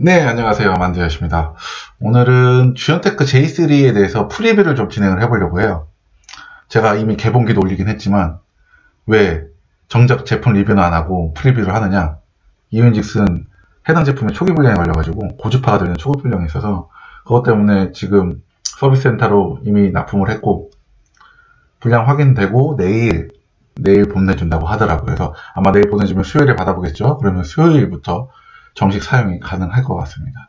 네, 안녕하세요. 만두였습니다. 오늘은 주연테크 J3에 대해서 프리뷰를 좀 진행을 해보려고 해요. 제가 이미 개봉기도 올리긴 했지만 왜 정작 제품 리뷰는 안 하고 프리뷰를 하느냐? 이유인즉슨 해당 제품에 초기 불량이 걸려가지고 고주파가 되는 초기 불량이 있어서 그것 때문에 지금 서비스 센터로 이미 납품을 했고 불량 확인되고 내일 보내준다고 하더라고요. 그래서 아마 내일 보내주면 수요일에 받아보겠죠. 그러면 수요일부터 정식 사용이 가능할 것 같습니다.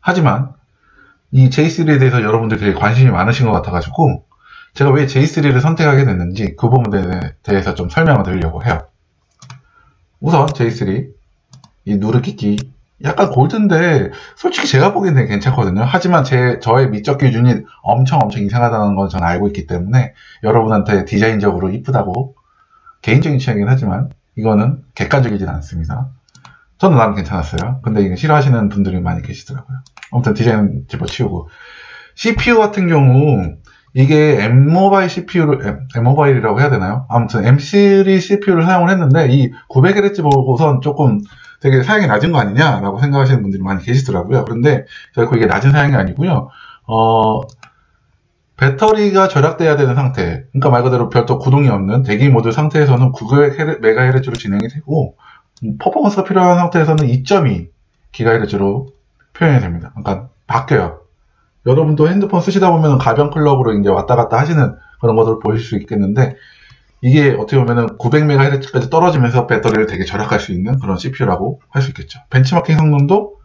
하지만 이 J3에 대해서 여러분들이 되게 관심이 많으신 것 같아가지고 제가 왜 J3를 선택하게 됐는지 그 부분에 대해서 좀 설명을 드리려고 해요. 우선 J3 이 누르끼기 약간 골드인데 솔직히 제가 보기엔 되게 괜찮거든요. 하지만 저의 미적 기준이 엄청 이상하다는 건 저는 알고 있기 때문에 여러분한테 디자인적으로 이쁘다고 개인적인 취향이긴 하지만 이거는 객관적이진 않습니다. 저는 나름 괜찮았어요. 근데 이거 싫어하시는 분들이 많이 계시더라고요. 아무튼 디자인 집어치우고 CPU 같은 경우 이게 M모바일이라고 해야 되나요? 아무튼 M3 CPU를 사용을 했는데 이 900Hz 보고선 조금 되게 사양이 낮은 거 아니냐라고 생각하시는 분들이 많이 계시더라고요. 그런데 결코 이게 낮은 사양이 아니고요. 배터리가 절약돼야 되는 상태, 그러니까 말 그대로 별도 구동이 없는 대기 모드 상태에서는 900MHz로 진행이 되고 퍼포먼스가 필요한 상태에서는 2.2GHz로 표현이 됩니다. 그러니까 바뀌어요. 여러분도 핸드폰 쓰시다 보면 가변 클럭으로 이제 왔다 갔다 하시는 그런 것을 보실 수 있겠는데 이게 어떻게 보면은 900MHz까지 떨어지면서 배터리를 되게 절약할 수 있는 그런 CPU라고 할 수 있겠죠. 벤치마킹 성능도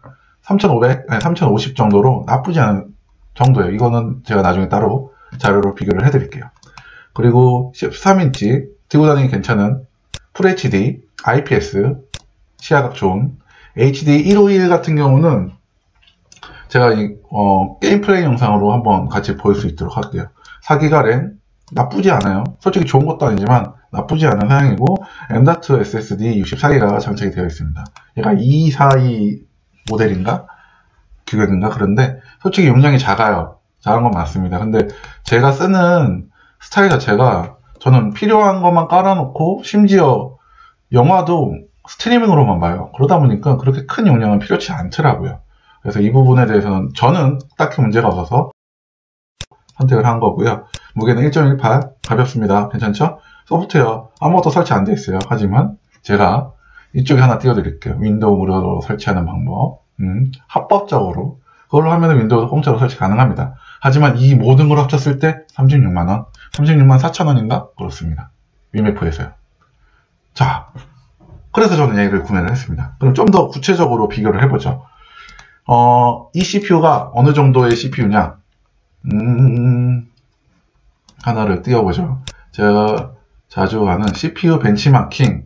3050 정도로 나쁘지 않은 정도예요. 이거는 제가 나중에 따로 자료로 비교를 해드릴게요. 그리고 13인치 들고 다니기 괜찮은 FHD, IPS, 시야각 좋은 HD 151 같은 경우는 제가 게임 플레이 영상으로 한번 같이 볼 수 있도록 할게요. 4기가 램 나쁘지 않아요. 솔직히 좋은 것도 아니지만 나쁘지 않은 사양이고 M.2 SSD 64기가가 장착이 되어 있습니다. 얘가 242 모델인가? 규격인가? 그런데 솔직히 용량이 작아요. 작은 건 맞습니다. 근데 제가 쓰는 스타일 자체가 저는 필요한 것만 깔아놓고 심지어 영화도 스트리밍으로만 봐요. 그러다 보니까 그렇게 큰 용량은 필요치 않더라고요. 그래서 이 부분에 대해서는 저는 딱히 문제가 없어서 선택을 한 거고요. 무게는 1.18 가볍습니다. 괜찮죠? 소프트웨어 아무것도 설치 안 돼 있어요. 하지만 제가 이쪽에 하나 띄워드릴게요. 윈도우 무료로 설치하는 방법. 합법적으로 그걸로 하면 윈도우 공짜로 설치 가능합니다. 하지만 이 모든 걸 합쳤을 때 36만원 36만 4천원인가? 그렇습니다. 위메프에서요. 자, 그래서 저는 얘를 구매를 했습니다. 그럼 좀 더 구체적으로 비교를 해보죠. 이 CPU가 어느 정도의 CPU냐? 하나를 띄워보죠. 제가 자주 하는 CPU 벤치마킹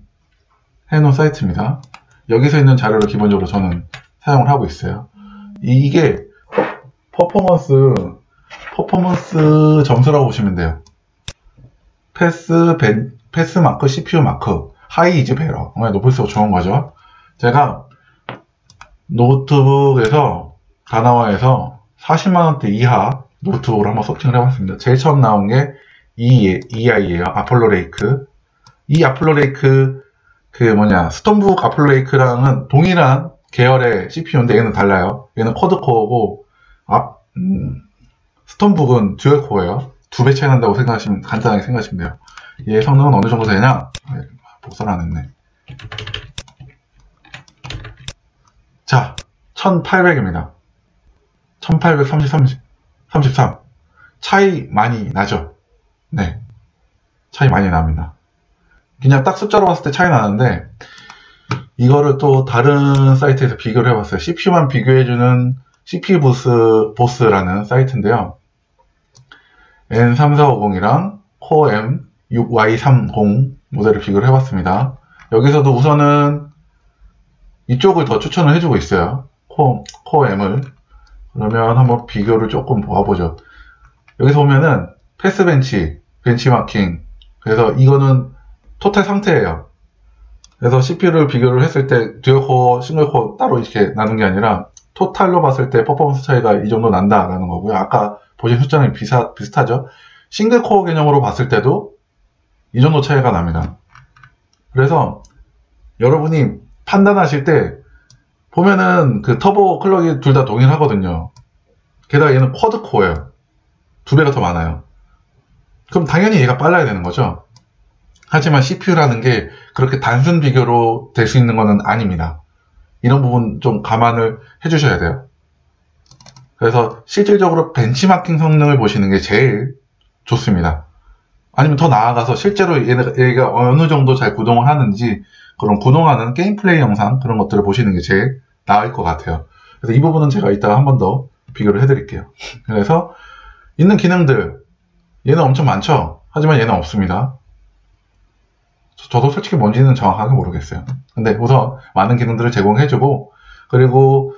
해놓은 사이트입니다. 여기서 있는 자료를 기본적으로 저는 사용을 하고 있어요. 이게 퍼포먼스 점수라고 보시면 돼요. 패스 마크, CPU 마크, 하이 이즈 베러. 높을수록 좋은 거죠. 제가 노트북에서 다나와에서 40만원대 이하 노트북으로 한번 서칭을 해봤습니다. 제일 처음 나온 게 EI예요. 아폴로 레이크. 이 아폴로 레이크 스톤북 아폴로 레이크랑은 동일한 계열의 CPU인데 얘는 달라요. 얘는 쿼드코어고 스톤북은 듀얼코어예요. 2배 차이 난다고 간단하게 생각하시면 돼요. 얘 성능은 어느 정도 되냐? 복사를 안 했네. 자, 1800입니다. 1833. 차이 많이 나죠? 네. 차이 많이 납니다. 그냥 딱 숫자로 봤을 때 차이 나는데, 이거를 또 다른 사이트에서 비교를 해봤어요. CPU만 비교해주는 CPU 보스라는 사이트인데요. N3450이랑 Core M6Y30 모델을 비교를 해봤습니다. 여기서도 우선은 이쪽을 더 추천을 해주고 있어요. 코어 M을. 그러면 한번 비교를 조금 보아보죠. 여기서 보면은 패스 벤치마킹. 그래서 이거는 토탈 상태예요. 그래서 CPU를 비교를 했을 때 듀얼코어, 싱글코어 따로 이렇게 나눈 게 아니라 토탈로 봤을 때 퍼포먼스 차이가 이 정도 난다라는 거고요. 아까 보신 숫자는 비슷하죠. 싱글코어 개념으로 봤을 때도 이 정도 차이가 납니다. 그래서 여러분이 판단하실 때 보면은 그 터보 클럭이 둘 다 동일하거든요. 게다가 얘는 쿼드코어예요. 2배가 더 많아요. 그럼 당연히 얘가 빨라야 되는 거죠. 하지만 CPU라는 게 그렇게 단순 비교로 될 수 있는 것은 아닙니다. 이런 부분 좀 감안을 해주셔야 돼요. 그래서 실질적으로 벤치마킹 성능을 보시는 게 제일 좋습니다. 아니면 더 나아가서 실제로 얘가 어느 정도 잘 구동을 하는지 그런 구동하는 게임 플레이 영상 그런 것들을 보시는 게 제일 나을 것 같아요. 그래서 이 부분은 제가 이따가 한 번 더 비교를 해드릴게요. 그래서 있는 기능들 얘는 엄청 많죠? 하지만 얘는 없습니다. 저도 솔직히 뭔지는 정확하게 모르겠어요. 근데 우선 많은 기능들을 제공해주고 그리고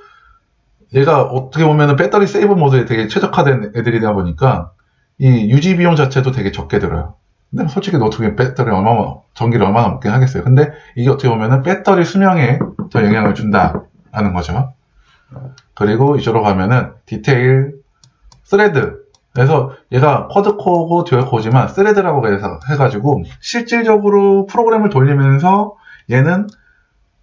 얘가 어떻게 보면 배터리 세이브 모드에 되게 최적화된 애들이다 보니까 이 유지 비용 자체도 되게 적게 들어요. 근데 솔직히 노트북에 배터리 전기를 얼마나 먹긴 하겠어요. 근데 이게 어떻게 보면 배터리 수명에 더 영향을 준다는 거죠. 그리고 이쪽으로 가면은 디테일, 스레드. 그래서 얘가 쿼드코어고 듀얼코어지만 스레드라고 해가지고 실질적으로 프로그램을 돌리면서 얘는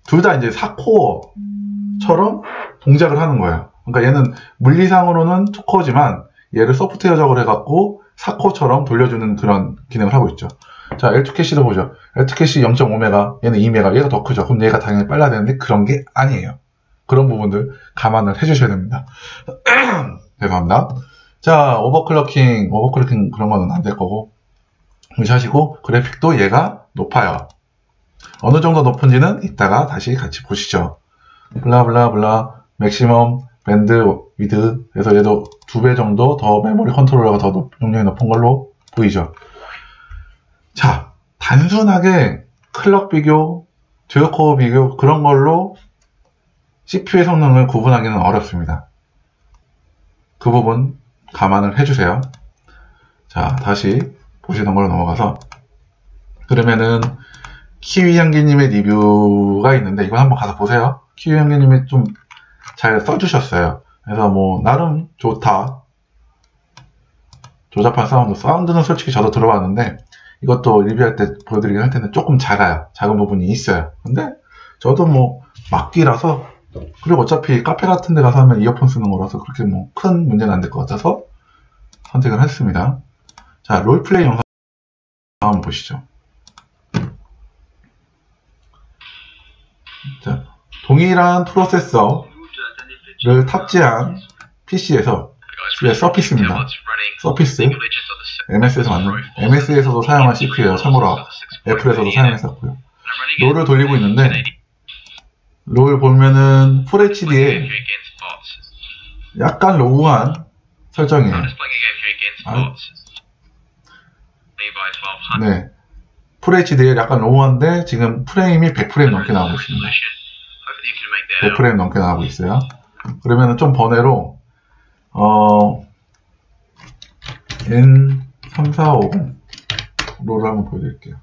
둘 다 이제 4코어처럼 동작을 하는 거예요. 그러니까 얘는 물리상으로는 2코어지만 얘를 소프트웨어적으로 해갖고 4코어처럼 돌려주는 그런 기능을 하고 있죠. 자, L2 캐시도 보죠. L2 캐시 0.5메가, 얘는 2메가, 얘가 더 크죠. 그럼 얘가 당연히 빨라야 되는데 그런 게 아니에요. 그런 부분들 감안을 해주셔야 됩니다. 죄송합니다. 자, 오버클럭킹 그런 거는 안 될 거고 무시하시고 그래픽도 얘가 높아요. 어느 정도 높은지는 이따가 다시 같이 보시죠. 블라블라블라 맥시멈 밴드 위드 그래서 얘도 2배 정도 더 메모리 컨트롤러가 더 용량이 높은 걸로 보이죠. 자, 단순하게 클럭 비교, 듀얼코어 비교 그런 걸로 CPU의 성능을 구분하기는 어렵습니다. 그 부분 감안을 해주세요. 자, 다시 보시던 걸로 넘어가서 그러면은 키위향기님의 리뷰가 있는데 이건 한번 가서 보세요. 키위향기님이 좀 잘 써주셨어요. 그래서 뭐 나름 좋다. 조잡한 사운드는 솔직히 저도 들어봤는데 이것도 리뷰할 때 보여드리긴 할 텐데 조금 작아요. 작은 부분이 있어요. 근데 저도 뭐 막기라서 그리고 어차피 카페 같은 데 가서 하면 이어폰 쓰는 거라서 그렇게 뭐 큰 문제는 안 될 것 같아서 선택을 했습니다. 자, 롤플레이 영상 한번 보시죠. 자, 동일한 프로세서를 탑재한 PC에서 서피스입니다. 서피스 MS에서 만든 MS에서도 사용한 CPU예요. 참고로 애플에서도 사용했었고요. 롤을 돌리고 있는데 롤 보면은 FHD에 약간 로우한 설정이에요. 네, FHD에 약간 로우한데 지금 프레임이 100프레임 넘게 나오고 있습니다. 100프레임 넘게 나오고 있어요. 그러면은 좀 번외로 N3450 롤을 한번 보여드릴게요.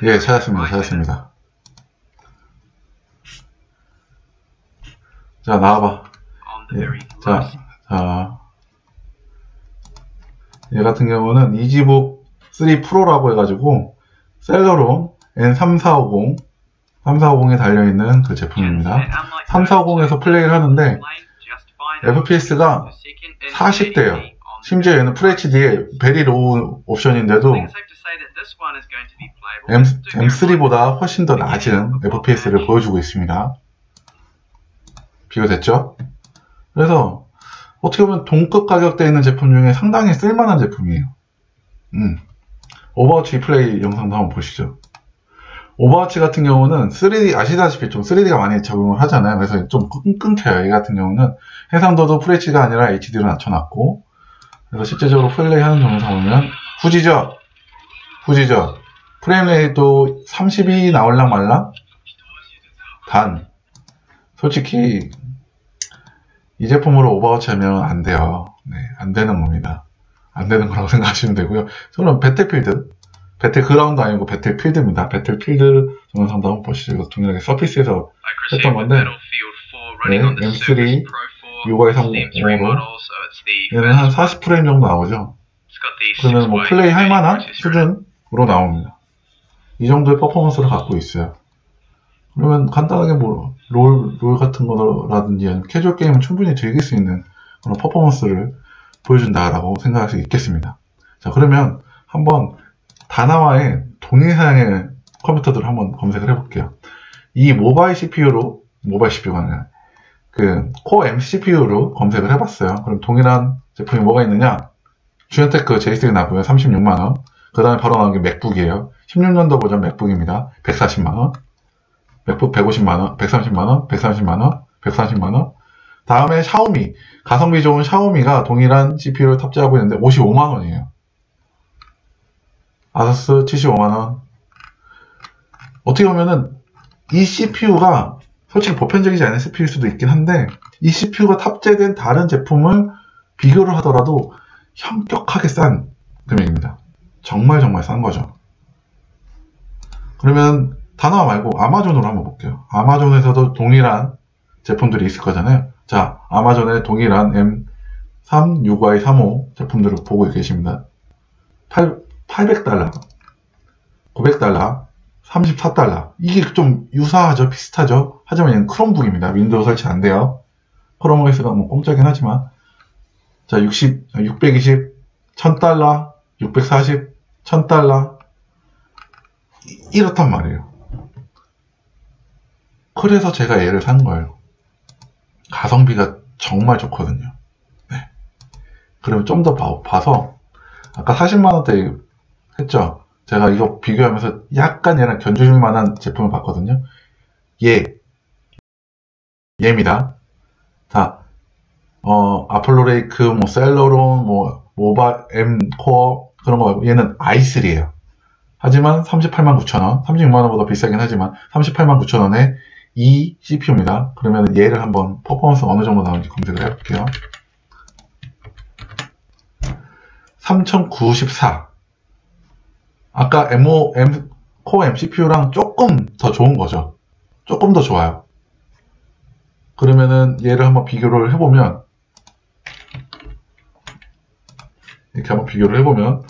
예, 찾았습니다. 자, 나와봐. 예, 자, 얘 같은 경우는 이지북 3 프로라고 해가지고 셀러론 N3450에 달려있는 그 제품입니다. 3450에서 플레이를 하는데 FPS가 40대예요. 심지어 얘는 FHD에 베리 로우 옵션인데도 M3보다 훨씬 더 낮은 FPS를 보여주고 있습니다. 비교됐죠? 그래서 어떻게 보면 동급 가격대에 있는 제품 중에 상당히 쓸만한 제품이에요. 오버워치 플레이 영상도 한번 보시죠. 오버워치 같은 경우는 3D 아시다시피 좀 3D가 많이 적용을 하잖아요. 그래서 좀 끊겨요. 이 같은 경우는 해상도도 FHD가 아니라 HD로 낮춰놨고 그래서 실제적으로 플레이하는 영상 보면 후지죠. 프레임레이도 30이 나올랑 말랑. 단 솔직히 이 제품으로 오버워치 하면 안 돼요. 네, 안 되는 겁니다. 안 되는 거라고 생각하시면 되고요. 저는 배틀그라운드 아니고 배틀필드입니다. 배틀필드 영상도 한번 보시죠. 이거 동일하게 서피스에서 했던 건데 네, M3 UI30으로 얘는 한 40프레임 정도 나오죠. 그러면 뭐 플레이 할 만한 수준으로 나옵니다. 이 정도의 퍼포먼스를 갖고 있어요. 그러면 간단하게 뭐 롤 같은 거라든지 아니면 캐주얼 게임은 충분히 즐길 수 있는 그런 퍼포먼스를 보여준다라고 생각할 수 있겠습니다. 자, 그러면 한번 다나와의 동일 사양의 컴퓨터들을 한번 검색을 해볼게요. 이 모바일 CPU가 아니라 그 코어 M CPU로 검색을 해봤어요. 그럼 동일한 제품이 뭐가 있느냐? 주연테크 J3 나고요. 36만원. 그 다음에 바로 나온 게 맥북이에요. 16년도 버전 맥북입니다. 140만원. 맥북 150만원, 130만원, 130만원, 130만원. 다음에 샤오미. 가성비 좋은 샤오미가 동일한 CPU를 탑재하고 있는데 55만원이에요. 아서스 75만원. 어떻게 보면은 이 CPU가 솔직히 보편적이지 않은 CPU일 수도 있긴 한데 이 CPU가 탑재된 다른 제품을 비교를 하더라도 현격하게 싼 금액입니다. 정말 싼 거죠. 그러면 다나와 말고 아마존으로 한번 볼게요. 아마존에서도 동일한 제품들이 있을 거잖아요. 자, 아마존의 동일한 M365i35 제품들을 보고 계십니다. 800달러, 900달러, 34달러. 이게 좀 유사하죠? 비슷하죠? 하지만 얘는 크롬북입니다. 윈도우 설치 안 돼요. 크롬OS가 뭐 공짜긴 하지만. 자, 620, 1000달러, 640, 1000달러. 이렇단 말이에요. 그래서 제가 얘를 산 거예요. 가성비가 정말 좋거든요. 네. 그러면 좀 더 봐서, 아까 40만원대 했죠? 제가 이거 비교하면서 약간 얘랑 견주실 만한 제품을 봤거든요. 얘입니다. 자, 아폴로 레이크, 뭐, 셀러론, 뭐, 모바, M 코어, 그런 거 말고, 얘는 i3예요. 하지만 389,000원, 36만원보다 비싸긴 하지만 389,000원에 이 CPU입니다. 그러면 얘를 한번 퍼포먼스 어느 정도 나오는지 검색을 해볼게요. 3094. 아까 코어 M CPU랑 조금 더 좋은 거죠. 조금 더 좋아요. 그러면은 얘를 한번 비교를 해보면 이렇게 한번 비교를 해보면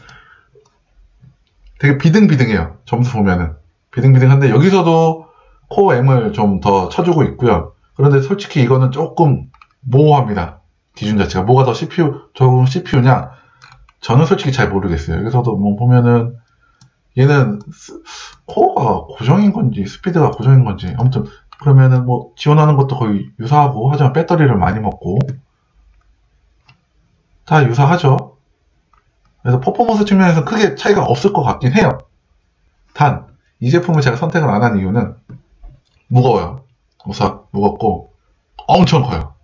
되게 비등비등해요. 점수 보면은 비등비등한데 여기서도 코어 M을 좀 더 쳐주고 있고요. 그런데 솔직히 이거는 조금 모호합니다. 기준 자체가 뭐가 더 좋은 CPU냐? 저는 솔직히 잘 모르겠어요. 여기서도 뭐 보면은 얘는 코어가 고정인 건지 스피드가 고정인 건지 아무튼 그러면은 뭐 지원하는 것도 거의 유사하고 하지만 배터리를 많이 먹고 다 유사하죠. 그래서 퍼포먼스 측면에서 크게 차이가 없을 것 같긴 해요. 단 이 제품을 제가 선택을 안 한 이유는 무거워요. 우선 무겁고 엄청 커요.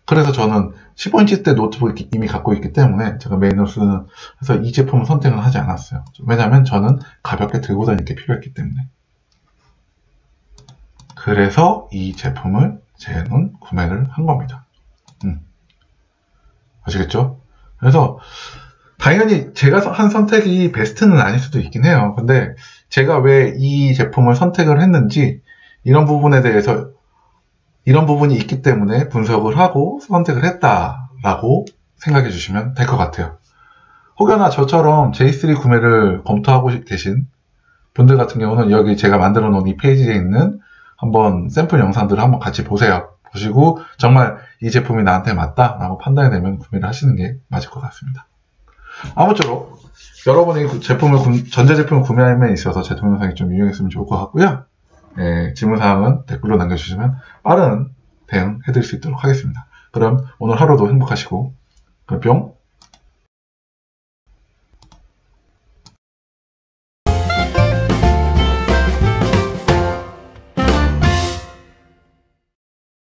그래서 저는 15인치대 노트북을 이미 갖고 있기 때문에 제가 메인으로 쓰는 그래서 이 제품을 선택을 하지 않았어요. 왜냐하면 저는 가볍게 들고 다닐 게 필요했기 때문에. 그래서 이 제품을 제는 구매를 한 겁니다. 아시겠죠? 그래서 당연히 제가 한 선택이 베스트는 아닐 수도 있긴 해요. 근데 제가 왜 이 제품을 선택을 했는지 이런 부분에 대해서 이런 부분이 있기 때문에 분석을 하고 선택을 했다라고 생각해 주시면 될 것 같아요. 혹여나 저처럼 J3 구매를 검토하고 계신 분들 같은 경우는 여기 제가 만들어 놓은 이 페이지에 있는 한번 샘플 영상들을 한번 같이 보세요. 보시고 정말 이 제품이 나한테 맞다라고 판단이 되면 구매를 하시는 게 맞을 것 같습니다. 아무쪼록 여러분이 전자 제품을 구매함에 있어서 제 동영상이 좀 유용했으면 좋을 것 같고요. 네, 질문사항은 댓글로 남겨주시면 빠른 대응 해드릴 수 있도록 하겠습니다. 그럼 오늘 하루도 행복하시고 그럼 뿅!